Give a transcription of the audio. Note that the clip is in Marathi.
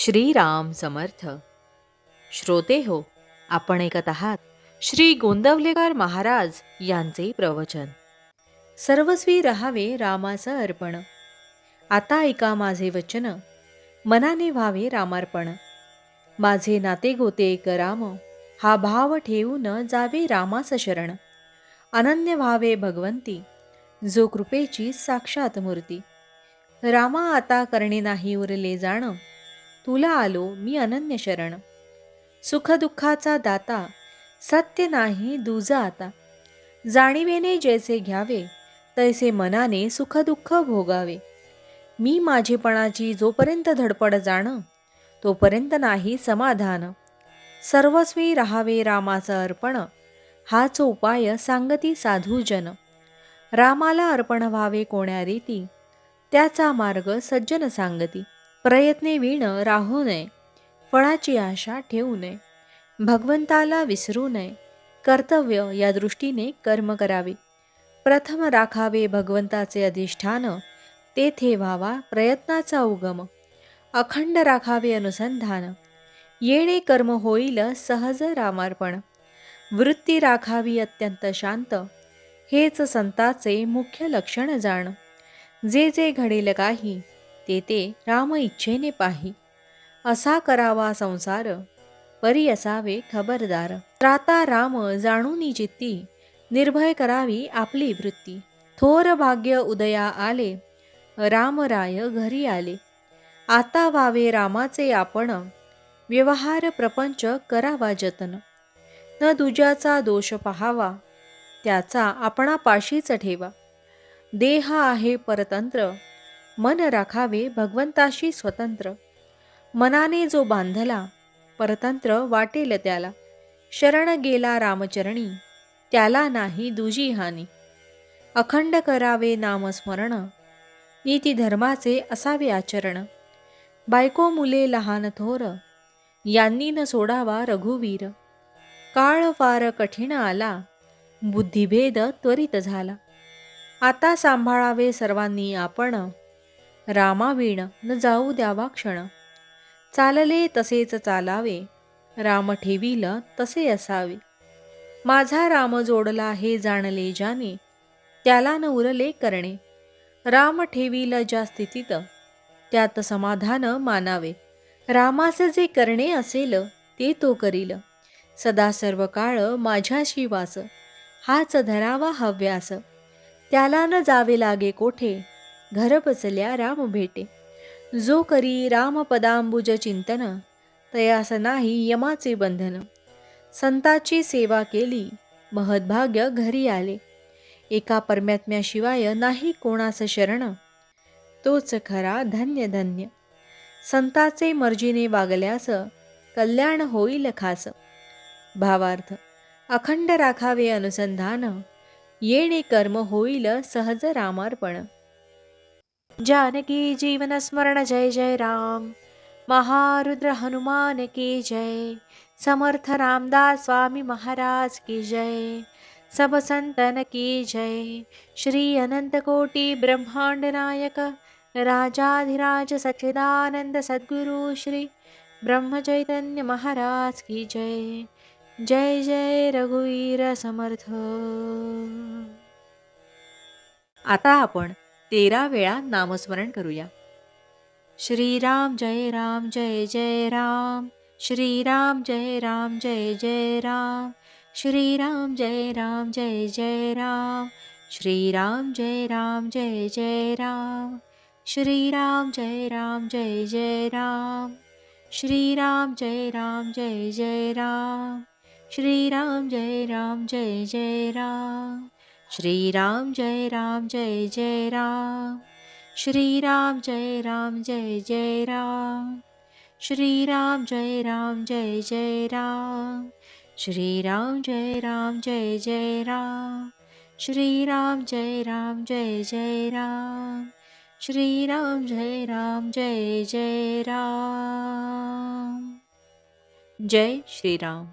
श्रीराम समर्थ. श्रोते हो, आपण ऐकत आहात श्री गोंदवलेकर महाराज यांचे प्रवचन. सर्वस्वी रहावे रामाचं अर्पण. आता ऐका माझे वचन, मनाने व्हावे रामार्पण. माझे नाते गोते एक राम, हा भाव ठेवून जावे रामास शरण. अनन्य व्हावे भगवंती, जो कृपेची साक्षात मूर्ती. रामा आता करणे नाही उरले जाण, तुला आलो मी अनन्य शरण. सुखदुःखाचा दाता, सत्य नाही दुजा आता. जाणीवेने जैसे घ्यावे, तैसे मनाने सुखदुःख भोगावे. मी माझेपणाची जोपर्यंत धडपड जाण, तोपर्यंत नाही समाधान. सर्वस्वी रहावे रामाचं अर्पण, हाच उपाय सांगती साधूजन. रामाला अर्पण व्हावे कोण्या रीती, त्याचा मार्ग सज्जन सांगती. प्रयत्ने विण राहू नये, फळाची आशा ठेवू नये. भगवंताला विसरू नये, कर्तव्य या दृष्टीने कर्म करावे. प्रथम राखावे भगवंताचे अधिष्ठान, तेथे व्हावा प्रयत्नाचा उगम. अखंड राखावे अनुसंधान, येणे कर्म होईल सहज रामार्पण. वृत्ती राखावी अत्यंत शांत, हेच संताचे मुख्य लक्षण जाण. जे जे घडेल काही, ते राम इच्छेने पाही. असा करावा संसार, परी असावे खबरदार. त्राता राम जाणूनी चित्ती, निर्भय करावी आपली वृत्ती. थोर भाग्य उदया आले, रामराय घरी आले. आता व्हावे रामाचे आपण, व्यवहार प्रपंच करावा जतन. न दुजाचा दोष पहावा, त्याचा आपणा पाशीच ठेवा. देह आहे परतंत्र, मन राखावे भगवंताशी स्वतंत्र. मनाने जो बांधला, परतंत्र वाटेल त्याला. शरण गेला रामचरणी, त्याला नाही दुजी हानी. अखंड करावे नामस्मरण, नीती धर्माचे असावे आचरण. बायको मुले लहान थोर, यांनी न सोडावा रघुवीर. काळ फार कठीण आला, बुद्धिभेद त्वरित झाला. आता सांभाळावे सर्वांनी आपण, रामाविण न जाऊ द्यावा क्षण. चालले तसेच चालावे, राम ठेवील तसे असावे. माझा राम जोडला हे जाणले जाणे, त्याला न उरले करणे. राम ठेवील ज्या स्थितीत, त्यात समाधान मानावे. रामास जे करणे असेल, ते तो करील. सदा सर्व काळ माझ्याशी वास, हाच धरावा हव्यास. त्याला न जावे लागे कोठे, घर बसल्या राम भेटे. जो करी रामपदांबुज चिंतन, तयास नाही यमाचे बंधन. संताची सेवा केली, महद्भाग्य घरी आले. एका परमात्म्याशिवाय नाही कोणास शरण, तोच खरा धन्य धन्य. संताचे मर्जीने वागल्यास, कल्याण होईल खास. भावार्थ, अखंड राखावे अनुसंधान, येणे कर्म होईल सहज रामार्पण. जानकी जीवन स्मरण जय जय राम. महारुद्र हनुमान की जय. समर्थ रामदास स्वामी महाराज की जय. सब संतन की जय. श्री अनंत कोटि ब्रह्मांड नायक, राजाधिराज सच्चिदानंद सद्गुरु श्री ब्रह्म चैतन्य महाराज की जय. जय जय रघुवीर समर्थ. आता आपण 13 वेळा नामस्मरण करूया. श्रीराम जय राम जय जय राम. श्रीराम जय राम जय जय राम. श्रीराम जय राम जय जय राम. श्रीराम जय राम जय जय राम. श्रीराम जय राम जय जय राम. श्रीराम जय राम जय जय राम. श्रीराम जय राम जय जय राम. श्रीराम जय राम जय जय राम. श्रीराम जय राम जय जय राम. श्रीराम जय राम जय जय राम. श्रीराम जय राम जय जय राम. श्रीराम जय राम जय जय राम. श्रीराम जय राम जय जय राम. जय श्रीराम.